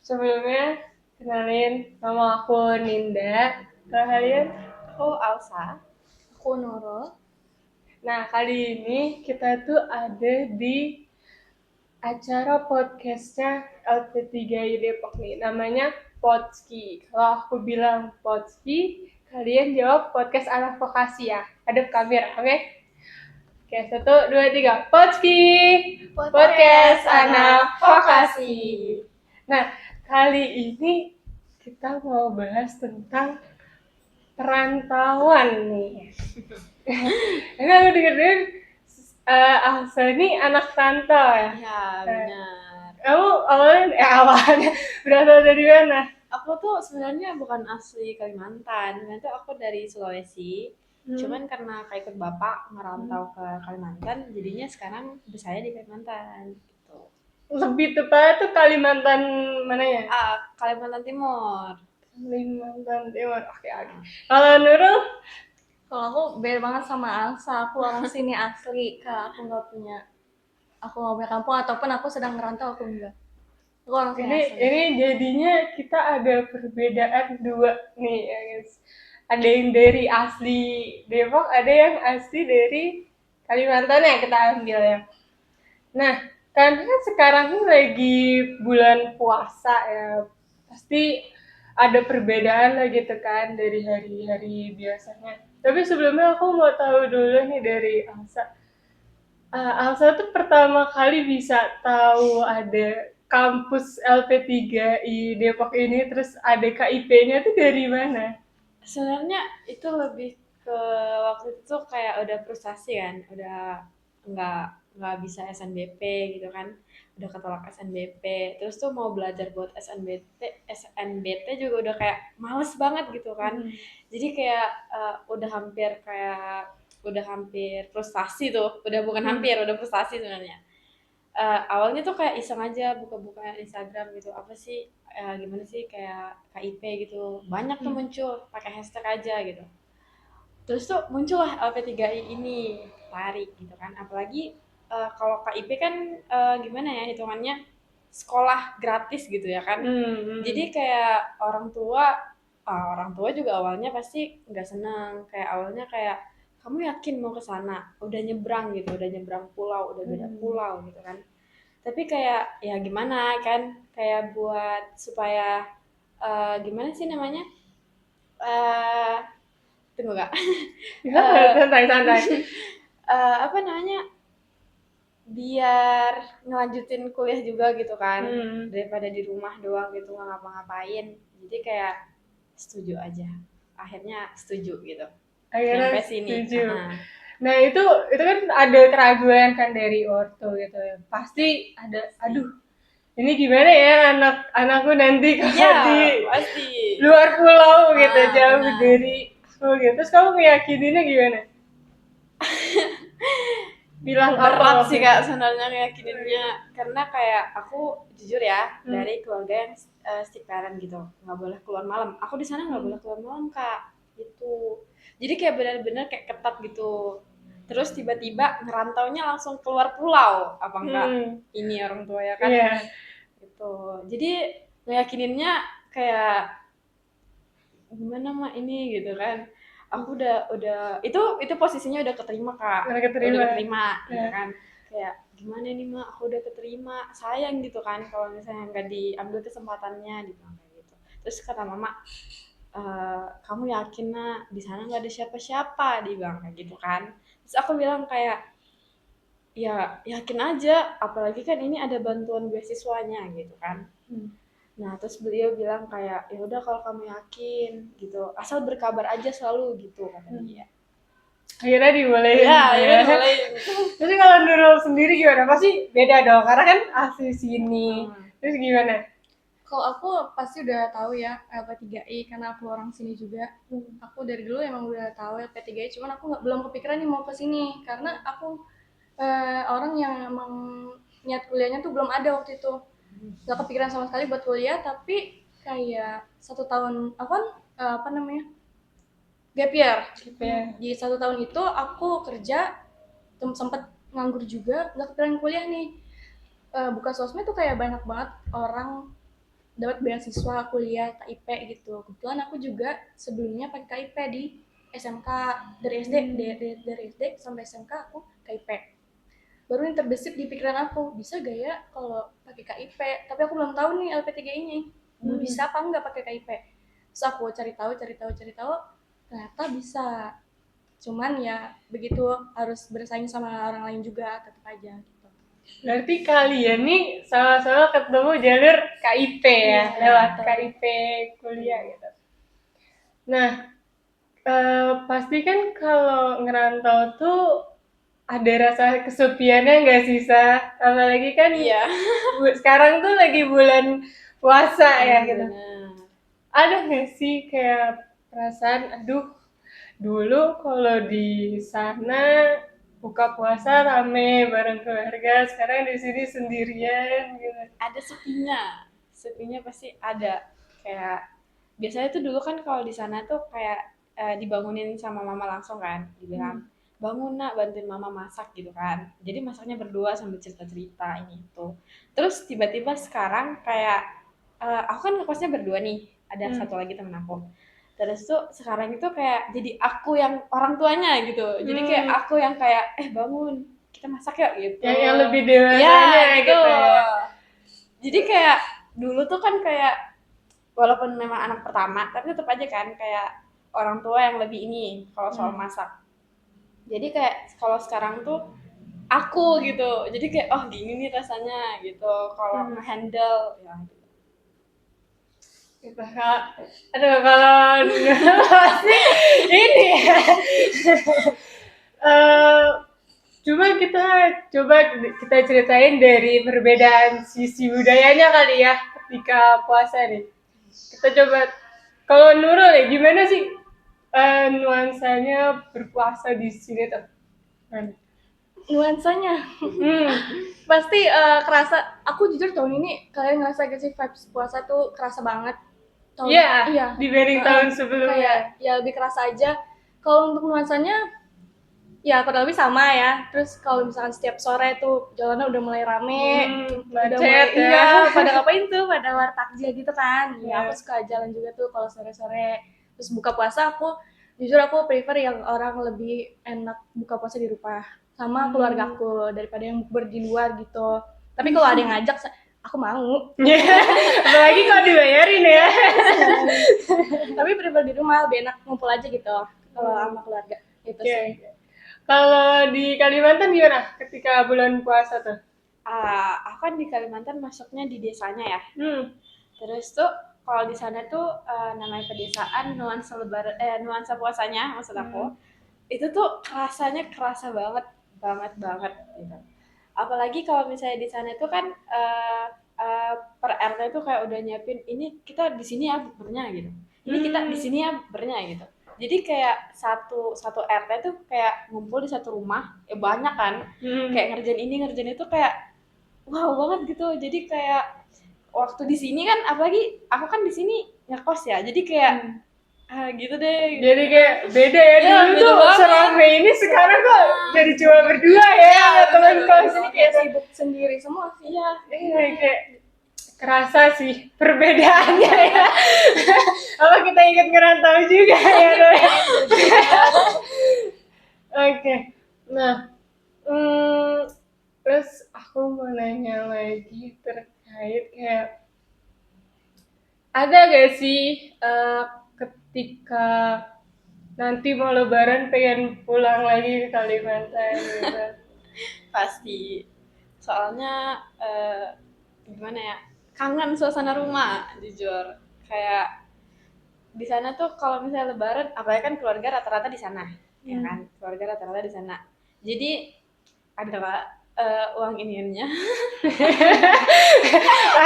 Sebelumnya, kenalin nama aku Ninda. Kalau kalian? Aku Alsa. Aku Nurul. Nah, kali ini kita tuh ada di acara podcastnya LP3I Depok nih. Namanya Podski. Kalau aku bilang Podski, kalian jawab podcast anak vokasi ya. Ada kamera, oke? Oke, 1, 2, 3. Podski! Podcast anak vokasi. Nah, kali ini kita mau bahas tentang perantauan nih. Ini aku denger-denger Alsa ini anak rantau ya? Ya, benar. Kamu awalnya berasal dari mana? Aku tuh sebenarnya bukan asli Kalimantan. Nanti aku dari Sulawesi. Cuman karena kayak ikut bapak merantau ke Kalimantan, jadinya sekarang besarnya di Kalimantan. Gitu. Lebih tepat tuh Kalimantan mana ya? Kalimantan Timur. Kalimantan Timur. Oke. Kalau Nurul? Kalau aku beda banget sama Alsa, aku orang sini asli, Kak. Aku nggak punya kampung ataupun aku sedang ngerantau, aku enggak. Aku orang sini asli. Ini jadinya kita ada perbedaan dua nih ya guys. Ada yang dari asli Depok, ada yang asli dari Kalimantan ya kita ambil ya. Nah, karena sekarang ini lagi bulan puasa ya, pasti ada perbedaan lah gitu kan dari hari-hari biasanya. Tapi sebelumnya aku mau tahu dulu nih dari Alsa. Alsa tuh pertama kali bisa tahu ada kampus LP3I Depok ini, terus ada KIP-nya tuh dari mana? Sebenarnya itu lebih ke waktu itu kayak udah frustasi kan, udah nggak nggak bisa SNBP gitu kan, udah ketolak SNBP, terus tuh mau belajar buat SNBT juga udah kayak males banget gitu kan, jadi kayak udah hampir frustasi tuh, udah bukan hampir, udah frustasi sebenarnya. Awalnya tuh kayak iseng aja buka-buka Instagram gitu, apa sih gimana sih kayak KIP gitu, banyak tuh muncul pakai hashtag aja gitu, terus tuh muncul lah LP3I ini, tarik gitu kan, apalagi kalau KIP kan gimana ya hitungannya, sekolah gratis gitu ya kan. Jadi kayak orang tua juga awalnya pasti nggak seneng, kayak awalnya kayak kamu yakin mau ke sana, udah nyebrang gitu, udah nyebrang pulau, udah beda pulau gitu kan. Tapi kayak ya gimana kan, kayak buat supaya gimana sih namanya, eh tunggu kak. Santai-santai. Apa namanya, biar ngelanjutin kuliah juga gitu kan, daripada di rumah doang gitu nggak ngapa-ngapain, jadi kayak setuju aja, akhirnya setuju gitu. Akhirnya Nyampe sini. setuju. Nah itu kan ada keraguan kan dari ortu gitu ya. Pasti ada, aduh ini gimana ya anakku nanti kalau Iya, di pasti. luar pulau gitu, jauh Benar. dari school gitu. Terus kamu meyakininnya gimana? Bilang apa Berat waktu sih itu? kak sebenarnya ngeyakininnya, karena kayak aku jujur ya, dari keluarga yang strict parent gitu, nggak boleh keluar malam. Aku di sana nggak boleh keluar malam kak, gitu. Jadi kayak benar-benar kayak ketat gitu. Terus tiba-tiba ngerantaunya langsung keluar pulau, apa enggak? Ini orang tua ya kan, Iya. gitu. Jadi ngeyakininnya kayak gimana mah ini gitu kan. Aku udah itu posisinya udah keterima kak, Udah keterima. gitu kan, kayak gimana nih mak, aku udah keterima, sayang gitu kan kalau misalnya nggak diambil kesempatannya, dibilang kayak gitu. Terus kata mama, kamu yakin nak di sana nggak ada siapa-siapa, dibilang kayak gitu kan. Terus aku bilang kayak ya yakin aja, apalagi kan ini ada bantuan beasiswanya gitu kan. Nah, terus beliau bilang kayak, ya udah kalau kamu yakin gitu, asal berkabar aja selalu gitu kata dia. Akhirnya dibolehin. Ya, akhirnya dibolehin. Terus kalau Nurul sendiri gimana? Pasti beda dong, karena kan asli sini. Terus gimana? Kalau aku pasti udah tahu ya LP3I karena aku orang sini juga. Aku dari dulu emang udah tahu LP3I, cuman aku belum kepikiran nih mau ke sini karena aku orang yang emang niat kuliahnya tuh belum ada waktu itu. Gak kepikiran sama sekali buat kuliah, tapi kayak 1 tahun aku kan apa namanya, gap year. Di 1 tahun itu aku kerja, sempet nganggur juga, nggak kepikiran kuliah nih. Buka sosmed tuh kayak banyak banget orang dapat beasiswa kuliah KIP gitu. Kebetulan aku juga sebelumnya pakai KIP di SMK, dari SD dari SD sampai SMK aku KIP. Baru yang terbesit di pikiran aku, bisa gak ya kalau pakai KIP? Tapi aku belum tahu nih LP3I-nya bisa apa enggak pakai KIP. Terus aku cari tahu, ternyata bisa. Cuman ya begitu, harus bersaing sama orang lain juga, tetap aja gitu. Berarti kalian nih sama-sama ketemu jalur KIP ya, lewat KIP kuliah gitu. Nah, pasti kan kalau ngerantau tuh ada rasa kesepiannya nggak sih, Sa? Apalagi kan Iya. sekarang tuh lagi bulan puasa ya gitu. Benar. Ada nggak sih kayak perasaan, aduh, dulu kalau di sana buka puasa rame bareng keluarga, sekarang di sini sendirian gitu. Ada sepinya pasti ada. Kayak biasanya tuh dulu kan kalau di sana tuh kayak dibangunin sama mama langsung kan, dibilang bangun nak, bantuin mama masak gitu kan. Jadi masaknya berdua sambil cerita-cerita ini itu. Terus tiba-tiba sekarang kayak aku kan ngekosnya berdua nih, ada satu lagi temen aku. Terus tuh sekarang itu kayak jadi aku yang orang tuanya gitu. Jadi kayak aku yang kayak bangun, kita masak yuk gitu. Yang lebih dewasanya ya, gitu ya. Jadi kayak dulu tuh kan kayak walaupun memang anak pertama, tapi tetap aja kan kayak orang tua yang lebih ini kalau soal masak. Jadi kayak kalau sekarang tuh aku gitu. Jadi kayak oh gini nih rasanya gitu kalau nge-handle ya gitu. Gitu, aduh kalau pasti ini ya. Cuma kita ceritain dari perbedaan sisi budayanya kali ya ketika puasa nih. Kita coba, kalau Nurul ya gimana sih nuansanya berpuasa di sini tuh? Nuansanya pasti kerasa. Aku jujur tahun ini kalian ngerasa gak sih vibes puasa tuh kerasa banget? Iya, dibanding tahun sebelumnya. Kayak ya lebih kerasa aja. Kalau untuk nuansanya ya kurang lebih sama ya. Terus kalau misalkan setiap sore tuh jalannya udah mulai rame, udah mulai macet ya. pada ngapain tuh, pada war takjil gitu kan. Ya Iya. aku suka jalan juga tuh kalau sore-sore. Terus buka puasa jujur aku prefer yang orang lebih enak buka puasa di rumah sama keluarga aku daripada yang bukber di luar gitu. Tapi kalau ada yang ngajak aku mau. Apalagi kalau dibayarin ya. Tapi prefer di rumah, lebih enak ngumpul aja gitu kalau sama keluarga. Itu sih. Kalau di Kalimantan gimana ketika bulan puasa tuh? Aku kan di Kalimantan masuknya di desanya ya. Terus tuh kalau di sana tuh namanya pedesaan, nuansa puasanya maksud aku. Itu tuh rasanya kerasa banget gitu. Apalagi kalau misalnya di sana tuh kan per RT tuh kayak udah nyiapin ini kita di sini ya bukbernya gitu. Ini kita di sini ya bukbernya gitu. Jadi kayak satu RT tuh kayak ngumpul di satu rumah, banyak kan. Kayak ngerjain ini ngerjain itu kayak wow banget gitu. Jadi kayak waktu di sini kan apalagi aku kan di sini ngekos ya. Jadi kayak gitu deh. Jadi kayak beda ya, dulu tuh serame ini, sekarang kok jadi cuma berdua ya teman kos. Ini kayak sibuk sendiri semua sih. Iya, kayak kerasa sih perbedaannya ya. Apa kita ingat ngerantau juga ya. Oke. Nah, terus aku mau nanya lagi terkait kayak ada gak sih ketika nanti mau lebaran pengen pulang lagi ke Kalimantan gitu? Pasti. Soalnya gimana ya? Kangen suasana rumah, jujur. Kayak di sana tuh kalau misalnya lebaran, apalagi kan keluarga rata-rata di sana, ya kan? Keluarga rata-rata di sana. Jadi ada uang iniannya.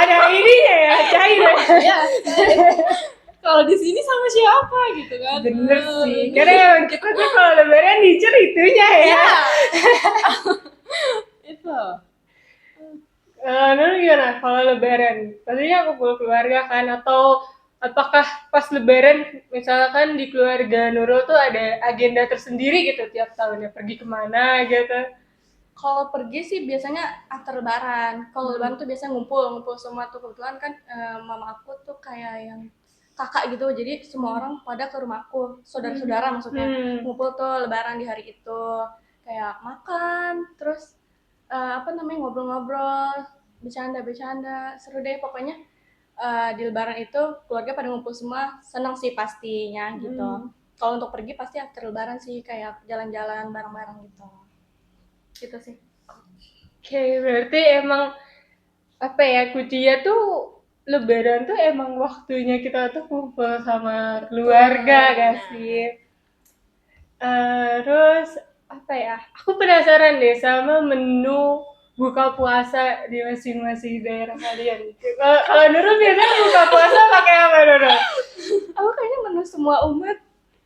Ada ininya ya, cair ya. Kalau di sini sama siapa gitu kan? Bener sih, karena emang kita tuh kalau lebaran dicer itunya ya. Itu. Nurul gimana kalau lebaran? Pastinya kumpul keluarga kan, atau apakah pas lebaran misalkan di keluarga Nurul tuh ada agenda tersendiri gitu tiap tahunnya, pergi kemana gitu? Kalau pergi sih biasanya after lebaran. Kalau lebaran tuh biasanya ngumpul semua tuh. Kebetulan kan mama aku tuh kayak yang kakak gitu. Jadi semua orang pada ke rumahku. Saudara-saudara maksudnya. Ngumpul tuh lebaran di hari itu. Kayak makan, terus ngobrol-ngobrol, bercanda-bercanda. Seru deh pokoknya. Di lebaran itu keluarga pada ngumpul semua. Senang sih pastinya gitu. Kalau untuk pergi pasti after lebaran sih. Kayak jalan-jalan bareng-bareng gitu. Gitu sih. Oke, berarti emang apa ya, kuncinya tuh lebaran tuh emang waktunya kita tuh kumpul sama keluarga gak sih? Terus apa ya? Aku penasaran deh sama menu buka puasa di masing-masing daerah kalian. Kalau Nurul biasanya buka puasa pakai apa, Nurul? Aku kayaknya menu semua umat.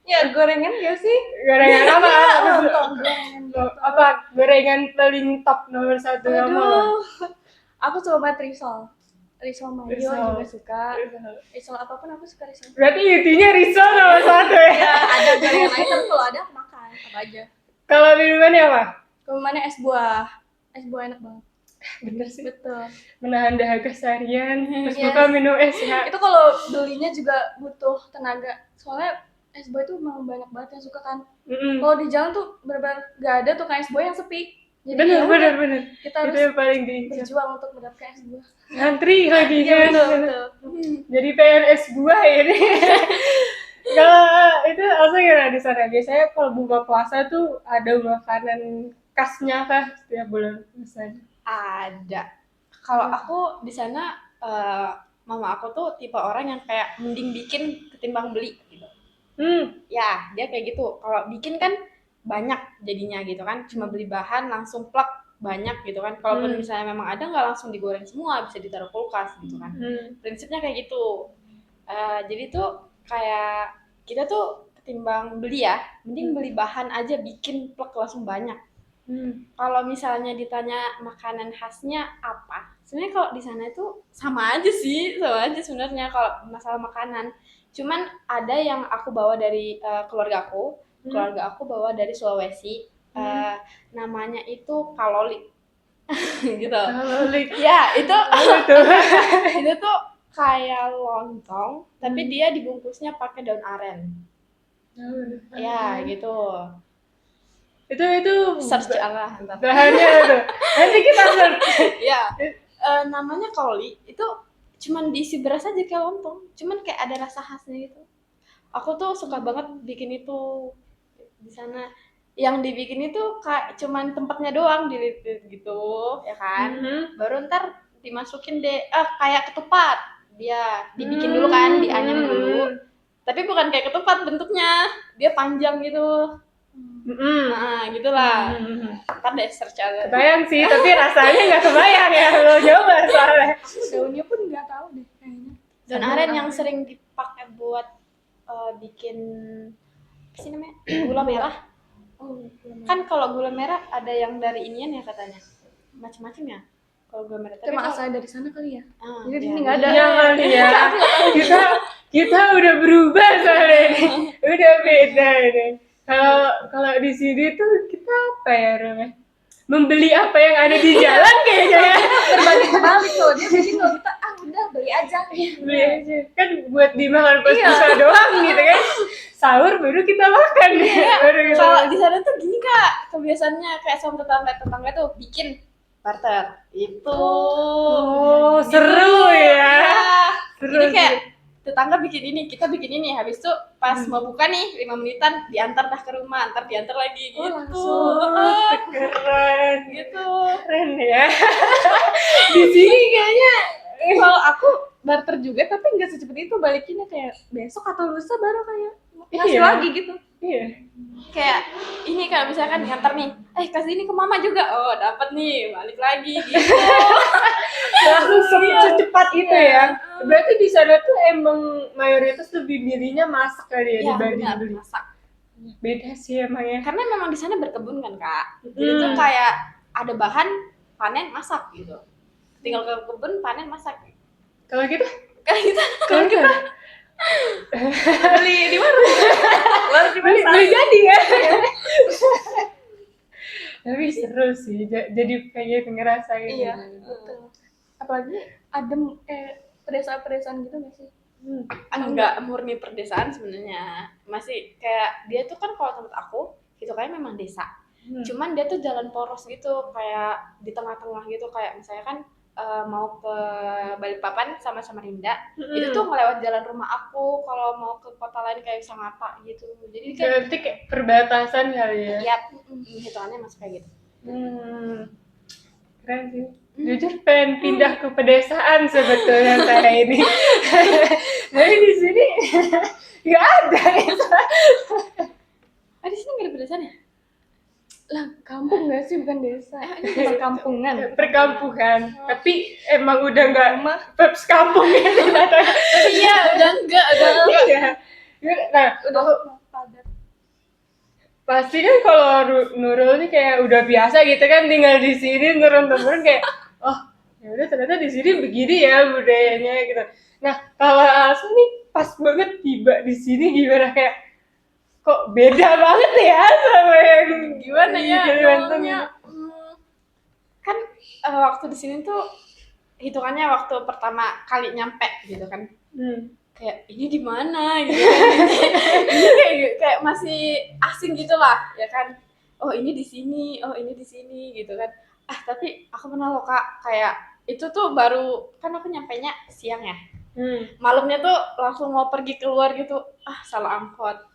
Ya gorengan gak sih? Gorengan apa? Gorengan gitu. Apa gorengan paling top nomor 1 kamu? Aduh. Aku coba banget risol mayo Risol. juga suka. Risol apapun aku suka risol. Berarti intinya risol nomor 1 ya? Ya ada gorengan lain tapi kalau ada aku makan apa aja. Kalau minumannya apa? Kemudian es buah enak banget. Bener sih. Betul. Menahan dahaga seharian, terus Yes. buka minum es ya. Itu kalau belinya juga butuh tenaga. Soalnya es buah itu memang banyak banget yang suka kan. Kalau di jalan tuh benar-benar gak ada tuh kayak es buah yang sepi. Jadi ya udah, Bener. kita Itu harus yang paling diincar. berjuang untuk mendapatkan es buah. Ngantri lagi Iya kan. betul. Jadi PNS buah ini. Kalau itu apa gimana di sana? Biasanya kalau buka puasa tuh ada makanan khasnya kah setiap bulan puasa? Ada. Kalau aku di sana mama aku tuh tipe orang yang kayak mending bikin ketimbang beli gitu. Ya, dia kayak gitu. Kalau bikin kan banyak jadinya gitu kan. Cuma beli bahan langsung plak banyak gitu kan. Kalaupun misalnya memang ada nggak langsung digoreng semua, bisa ditaruh kulkas gitu kan. Prinsipnya kayak gitu. Jadi tuh kayak kita tuh ketimbang beli ya, mending beli bahan aja bikin plak langsung banyak. Kalau misalnya ditanya makanan khasnya apa, sebenarnya kalau di sana itu sama aja sebenarnya kalau masalah makanan. Cuman ada yang aku bawa dari keluarga aku bawa dari Sulawesi, namanya itu kaloli, gitu. Kaloli. Ya itu Betul. itu tuh kayak lontong, tapi dia dibungkusnya pakai daun aren. Ya gitu. Itu Search Allah ntar. bahannya itu. Nanti kita search. Ya, namanya kaloli itu cuman diisi beras aja kayak lontong, cuman kayak ada rasa khasnya gitu. Aku tuh suka banget bikin itu di sana. Yang dibikin itu kayak cuman tempatnya doang dililit gitu, ya kan? Baru ntar dimasukin deh, kayak ketupat. Dia dibikin dulu kan, dianyam dulu. Tapi bukan kayak ketupat bentuknya, dia panjang gitu. Nah, gitulah. Ntar deh search aja. Kebayang sih, tapi rasanya nggak kebayang ya lo coba soalnya. Daunnya pun nggak tahu deh kayaknya. Daun aren yang sering dipakai buat bikin apa sih namanya? Gula merah. Kan kalau gula merah ada yang dari inian ya katanya. Macam-macam ya. Kalau gula merah. Tapi asalnya dari sana kali ya. Jadi di ya. sini nggak ada. Iya kali ya. Kita udah berubah soalnya ini. Udah beda ini. Kalau di sini tuh kita apa ya namanya? Membeli apa yang ada di jalan kayaknya ya. Terbalik tuh. Dia bikin kalau kita udah beli aja. Beli aja. Kan buat dimakan pas buka doang gitu kan. Sahur baru kita makan. Baru kita Kalau makan. di sana tuh gini Kak, kebiasaannya kayak sama tetangga tuh bikin barter. Itu. Oh, seru ya. Seru. Jadi kayak tetangga bikin ini, kita bikin ini, habis itu pas mau buka nih 5 menitan diantar dah ke rumah, antar diantar lagi gitu. Keren. Gitu. Keren ya. Di sini kayaknya Kalau aku barter juga tapi nggak secepat itu, balikinnya kayak besok atau lusa baru kayak ngasih Iya. lagi gitu. iya. Kayak ini kalau misalkan diantar nih, kasih ini ke mama juga, oh dapat nih, balik lagi gitu. Langsung secepat itu ya. Berarti di sana tuh emang mayoritas lebih milihnya masak kali ya Iya dibanding benar, beli. masak. Beda sih emang ya. Karena memang di sana berkebun kan Kak, jadi tuh kayak ada bahan panen masak gitu. Tinggal ke kebun panen masak. Kalau kita Kayak gitu. Kalau kita Beli di mana? beli jadi ya. Tapi seru sih, jadi pengen ngerasain. Iya, betul. Apalagi adem, pedesaan-pedesaan gitu nggak sih? Enggak murni perdesaan sebenarnya, masih kayak dia tuh kan kalau tempat aku itu kayak memang desa, cuman dia tuh jalan poros gitu kayak di tengah-tengah gitu, kayak misalnya kan mau ke Balikpapan sama Samarinda, itu tuh ngelewat jalan rumah aku kalau mau ke kota lain kayak Sangatta gitu, jadi kan Berarti kayak perbatasan kali ya. iya hitungannya masih kayak gitu. Keren sih. Jujur pengen pindah ke pedesaan sebetulnya saya ini. Tapi di sini nggak ada itu. Di sini nggak ada pedesaan ya? Lah, kampung nggak sih, bukan desa. Perkampungan. Perkampungan. Tapi emang udah nggak Rumah. peps kampung gitu. Iya udah enggak Iya. Nah, Udah padat. pasti kan kalau Nurul nih kayak udah biasa gitu kan tinggal di sini turun-turun kayak oh ya udah ternyata di sini begini ya budayanya gitu. Nah kalau Alsa nih pas banget tiba di sini gimana, kayak kok beda banget ya sama yang gimana ya di Kalimantan awalnya, kan waktu di sini tuh hitungannya waktu pertama kali nyampe gitu kan, kayak ini di mana gitu ini kayak masih asing gitu lah ya kan, oh ini di sini, oh ini di sini gitu kan. Tapi aku pernah loh Kak, kayak itu tuh baru kan aku nyampenya siang ya, malamnya tuh langsung mau pergi keluar gitu, salah angkot.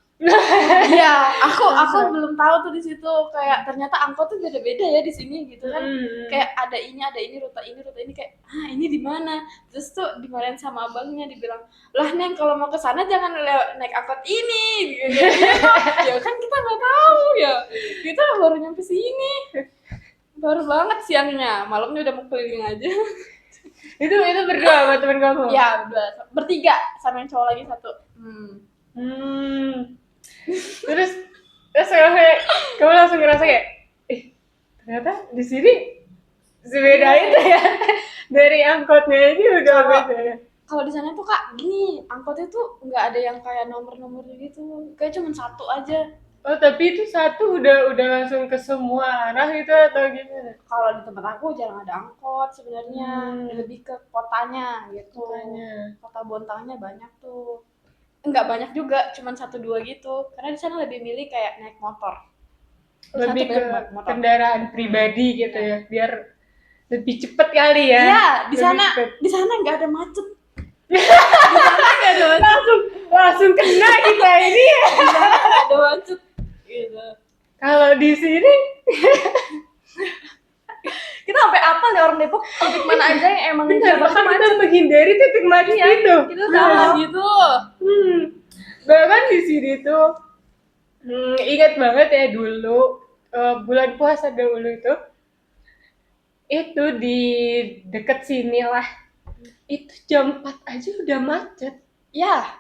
Iya, aku belum tahu tuh di situ kayak ternyata angkot tuh beda-beda ya di sini gitu kan. Kayak ada ini rute ini kayak ini di mana? Terus tuh dimarahin sama abangnya, dibilang, "Lah Neng, kalau mau ke sana jangan naik angkot ini." Gitu. Ya kan kita nggak tahu ya. Kita baru nyampe sini. Baru banget siangnya, malamnya udah mau keliling aja. itu berdua sama temen kamu? Ya, bertiga sama yang cowok lagi satu. Terus kamu langsung ngerasa kayak ternyata di sini sebeda itu ya. Dari angkotnya ini udah beda ya. Kalau di sana tuh Kak, gini, angkotnya tuh nggak ada yang kayak nomor-nomornya gitu, kayak cuma satu aja. Oh tapi itu satu udah langsung ke semua arah itu atau gimana? Kalau di tempat aku jarang ada angkot sebenarnya, lebih ke kotanya gitu. Kota Bontangnya banyak tuh. Enggak banyak juga, cuma 1-2 gitu. Karena di sana lebih milih kayak naik motor. Lebih ke kendaraan pribadi gitu ya, biar lebih cepet kali ya. Iya, di sana nggak ada macet. Di sana nggak ada macet. Langsung kena kita ini ya. Di sana nggak ada macet. Gitu. Kalau di sini Kita sampai apa nih orang Depok, titik mana aja yang emang bahkan kita menghindari titik macet itu. Kita tahu Gitu. Bahkan di sini tuh ingat banget ya dulu bulan puasa dulu itu di deket sini lah, itu jam 4 aja udah macet. Ya,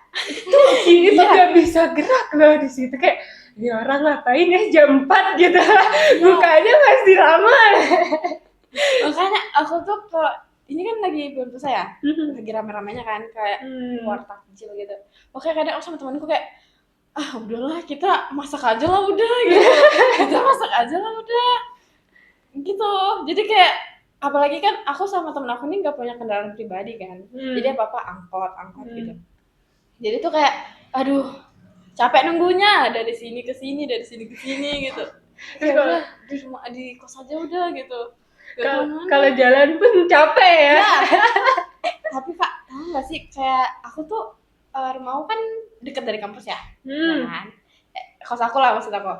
Itu nggak bisa gerak loh di situ, kayak ini orang ngapain ya jam 4 gitu, bukanya masih lama. makanya aku tuh kalau ini kan lagi bulan puasa ya, lagi rame-ramenya kan kayak keluar takjil gitu. Oke, kadang aku sama temanku kayak udahlah kita masak aja lah udah gitu. Kita masak aja lah udah. Gitu. Jadi kayak apalagi kan aku sama temen aku nih nggak punya kendaraan pribadi kan. Jadi apa-apa angkot gitu. Jadi tuh kayak aduh, capek nunggunya dari sini ke sini gitu. Terus di kos aja udah gitu. Kalau jalan pun capek ya. Tapi Kak, tahu nggak sih kayak aku tuh rumah aku kan deket dari kampus ya, kan? Kos aku lah maksud aku.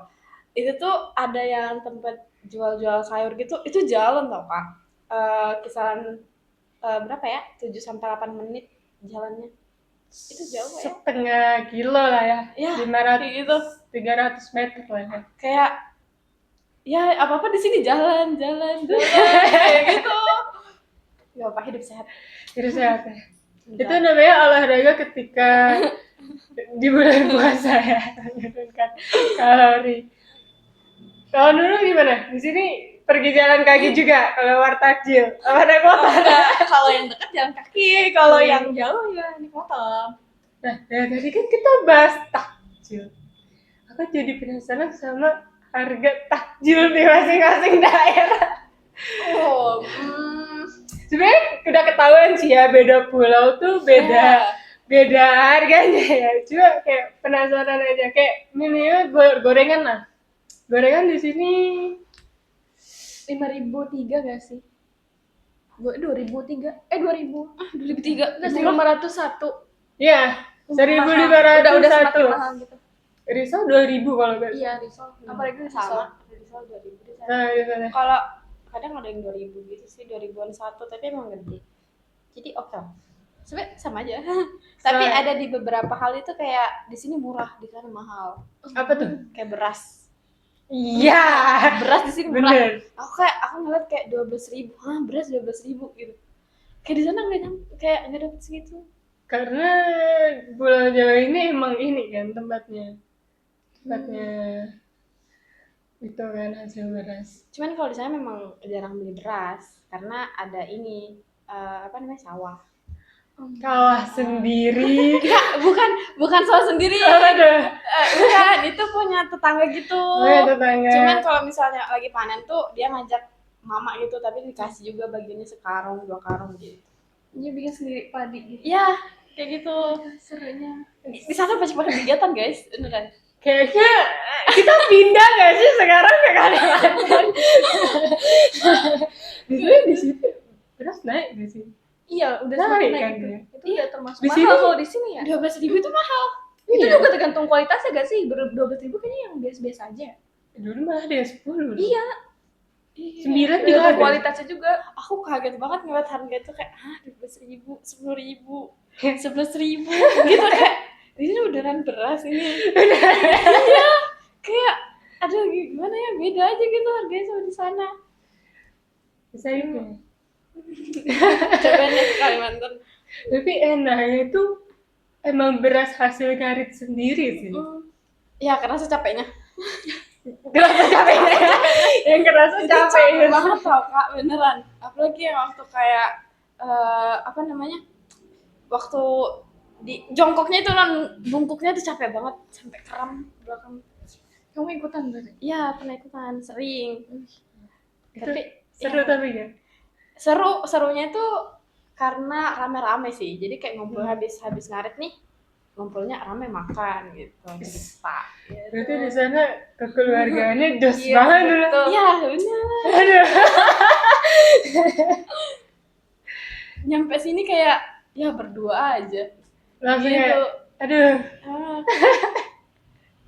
Itu tuh ada yang tempat jual-jual sayur gitu, itu jalan tau Kak. Kisaran berapa ya? 7-8 menit jalannya. Itu jauh ya? Setengah kilo lah ya. 500 gitu. 300 meter lah ya. Kayak ya apa-apa di sini jalan kayak gitu. Ya apa, hidup sehat ya. Itu namanya olahraga ketika di bulan puasa ya, menurunkan kalori. Kalau dulu gimana? Di sini pergi jalan kaki juga kalau war takjil, naik motor. Kalau yang dekat jalan kaki, kalau yang jauh ya naik motor. Nah, tadi kan kita bahas takjil. Aku jadi penasaran sama harga takjil di masing-masing daerah. Oh, Sebenarnya udah ketahuan sih ya, beda pulau tuh beda harganya ya. Cuma kayak penasaran aja, kayak minimal gorengan lah. Gorengan di sini 5.003 gak sih? 2003 2000 2003 enggak 501. ya Mahal. Udah semakin 1.500. mahal gitu. Risau 2.000 kalau nggak salah. Iya, risol. Apalagi risol. sama Risol 2000 di sana. Nah, di sana. Kalau kadang ada yang 2000 gitu sih, 2000-an satu, tapi emang gede. Jadi oke. Sebenarnya sama aja. Tapi Sama. ada di beberapa hal itu kayak di sini murah, di sana mahal. Apa tuh? Kayak beras. Iya. Beras di sini murah. Bener. Aku ngeliat kayak 12.000. Hah, beras 12.000 gitu. Kayak di sana nggak dapet segitu. Karena Pulau Jawa ini emang ini kan tempatnya itu kan hasil beras. Cuman kalau di sana memang jarang beli beras karena ada ini apa namanya, sawah. Kawah sendiri. bukan sawah sendiri. Aduh. Bukan, itu punya tetangga gitu. Ya, tetangga. Cuman kalau misalnya lagi panen tuh dia ngajak mama gitu, tapi dikasih juga bagiannya sekarung, 2 karung gitu. Dia bikin sendiri padi gitu. Iya, kayak gitu. Serunya. Di sana pasti pakai kegiatan guys, beneran. Kayaknya kita pindah nggak sih sekarang ke Kalimantan? di situ beras naik nggak sih? Iya, udah Naik semakin kan naik gitu. dia? Itu udah termasuk Di mahal sini- kalau di sini ya. 12.000 itu mahal. Itu Iya. juga tergantung kualitasnya gak sih? 12.000 kayaknya yang biasa-biasa aja. Dulu malah ada yang 10. Iya, 9 juga tergantung ada. kualitasnya juga. Aku kaget banget ngeliat harga itu kayak 12.000, 10.000, 11.000 gitu kayak ini beneran beras ini. Iya, kayak aduh gimana ya, beda aja gitu harganya sama di sana. Bisa itu. Coba deh ke Kalimantan. Tapi enaknya itu emang beras hasil ngarit sendiri sih. Ya karena secapeknya. Kerasa capeknya. Yang kerasa Itu capek. capek banget tau kak, beneran. Apalagi yang waktu kayak apa namanya, waktu di jongkoknya itu kan bungkuknya tuh capek banget sampai kram belakang. Kamu ikutan berarti? Iya pernah ikutan, sering. Tapi Seru tapi ya. serunya tuh karena rame-rame sih, jadi kayak ngumpul habis ngarit nih, ngumpulnya rame makan gitu di spa gitu. Berarti di sana kekeluargaannya dos Iya, banget dulu. betul. Iya bener. Aduh. Nyampe sini kayak ya berdua aja Langsung gitu. kayak, aduh. Ah.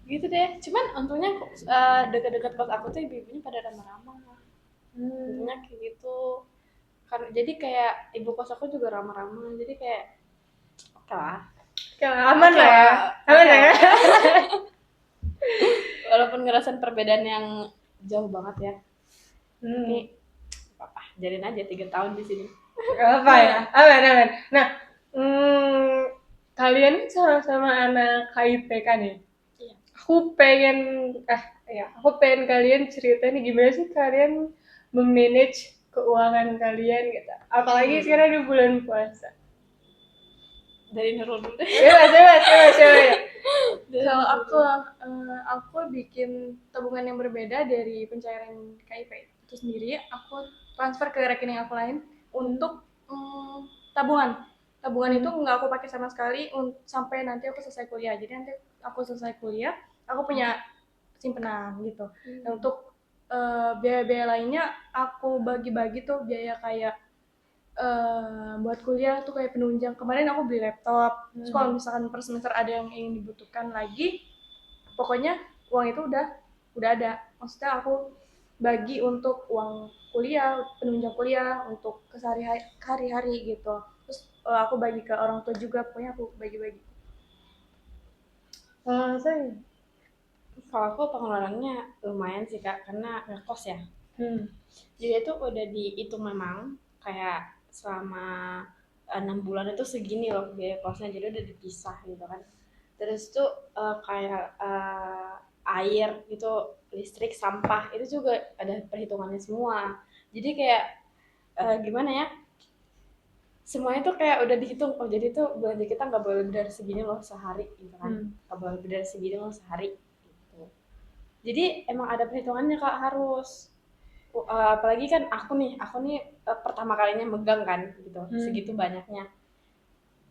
Gitu deh, cuman untungnya dekat-dekat kos aku tuh ibu-ibunya pada ramah-ramah. Untungnya kayak gitu. Karena jadi kayak ibu kos aku juga ramah-ramah, jadi kayak oke lah. Aman lah ya. Aman lah ya. Walaupun ngerasain perbedaan yang jauh banget ya. Hmm. Tapi apa, jalin aja 3 tahun di sini. Gak apa ya. Aman. Nah, kalian kan sama-sama anak KIP kan ya? Iya. Aku pengen kalian ceritain gimana sih kalian memanage keuangan kalian gitu. Apalagi sekarang di bulan puasa. Dari Nurul dulu deh. Bebas. Kalau aku bikin tabungan yang berbeda dari pencairan KIP itu sendiri. Aku transfer ke rekening aku lain untuk tabungan. Tabungan itu nggak aku pakai sama sekali sampai nanti aku selesai kuliah. Jadi nanti aku selesai kuliah, aku punya simpenan gitu. Dan untuk biaya-biaya lainnya aku bagi-bagi tuh, biaya kayak buat kuliah tuh kayak penunjang. Kemarin aku beli laptop. Terus kalau misalkan per semester ada yang ingin dibutuhkan lagi, pokoknya uang itu udah ada. Maksudnya aku bagi untuk uang kuliah, penunjang kuliah, untuk hari-hari gitu. Terus aku bagi ke orang tua juga, pokoknya aku bagi-bagi. Saya. Kalau aku pengeluarannya lumayan sih kak, karena ngekos ya. Jadi itu udah dihitung memang kayak selama 6 bulan itu segini loh biaya kosnya, jadi udah dipisah gitu kan. Terus tuh kayak air gitu, listrik, sampah itu juga ada perhitungannya semua. Jadi kayak gimana ya, semuanya tuh kayak udah dihitung. Oh jadi tuh belanja kita nggak boleh lebih dari segini loh sehari gitu kan, nggak boleh lebih dari segini loh sehari gitu. Jadi emang ada perhitungannya Kak, harus. Apalagi kan aku nih pertama kalinya megang kan gitu, segitu banyaknya.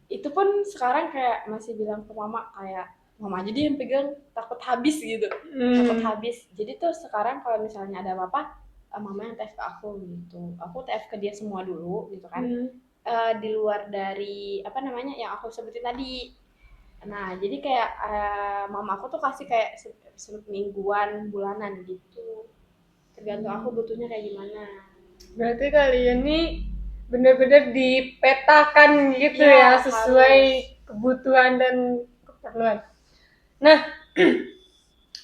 Itu pun sekarang kayak masih bilang ke mama kayak, mama aja dia yang pegang, takut habis gitu, takut habis. Jadi tuh sekarang kalau misalnya ada apa-apa, mama yang TF ke aku gitu. Aku TF ke dia semua dulu gitu kan. Di luar dari apa namanya yang aku sebutin tadi. Nah, jadi kayak mama aku tuh kasih kayak mingguan, bulanan gitu. Tergantung aku butuhnya kayak gimana. Berarti kalian nih benar-benar dipetakan gitu Ya, ya, sesuai harus. kebutuhan dan keperluan. Nah,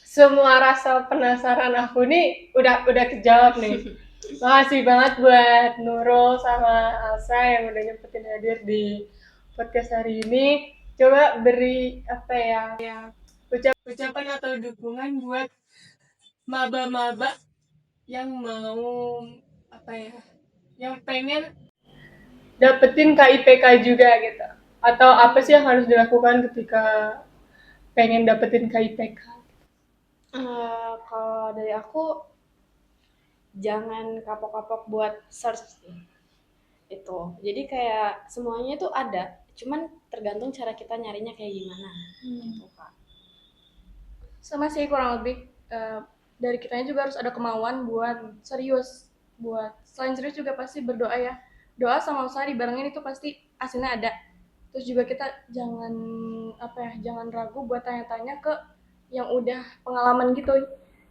semua rasa penasaran aku nih udah kejawab nih. Makasih banget buat Nurul sama Alsa yang udah nyempetin hadir di podcast hari ini. Coba beri apa ya ucapan atau dukungan buat maba-maba yang mau apa ya, yang pengen dapetin KIPK juga gitu. Atau apa sih yang harus dilakukan ketika pengen dapetin KIPK? Kalau dari aku jangan kapok-kapok buat search sih. Itu. Jadi kayak semuanya itu ada, cuman tergantung cara kita nyarinya kayak gimana. Gitu, Kak. Sama sih kurang lebih dari kitanya juga harus ada kemauan buat serius, buat selain serius juga pasti berdoa ya, doa sama usaha dibarengin itu pasti hasilnya ada. Terus juga kita jangan apa ya, jangan ragu buat tanya-tanya ke yang udah pengalaman gitu,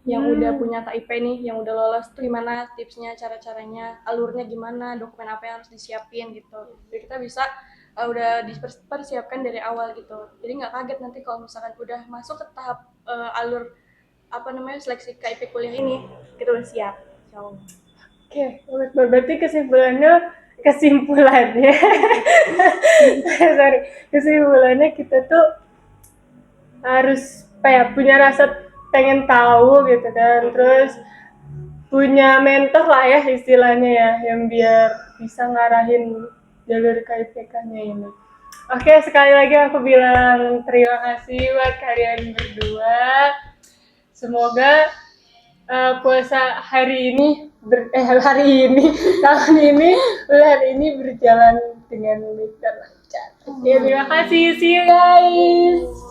yang udah punya KIP nih, yang udah lolos tuh gimana tipsnya, cara-caranya, alurnya gimana, dokumen apa yang harus disiapin gitu. Jadi kita bisa udah dipersiapkan dari awal gitu. Jadi nggak kaget nanti kalau misalkan udah masuk ke tahap alur apa namanya seleksi KIP kuliah ini, kita udah siap. Insyaallah. Oke, berarti kesimpulannya sorry, kesimpulannya kita tuh harus apa ya, punya rasa pengen tahu gitu kan, terus punya mentor lah ya istilahnya ya, yang biar bisa ngarahin jalur KIPK-nya ini. Oke, sekali lagi aku bilang terima kasih buat kalian berdua. Semoga puasa hari ini tahun ini bulan ini berjalan dengan baik dan lancar. Ya, terima kasih, see you guys.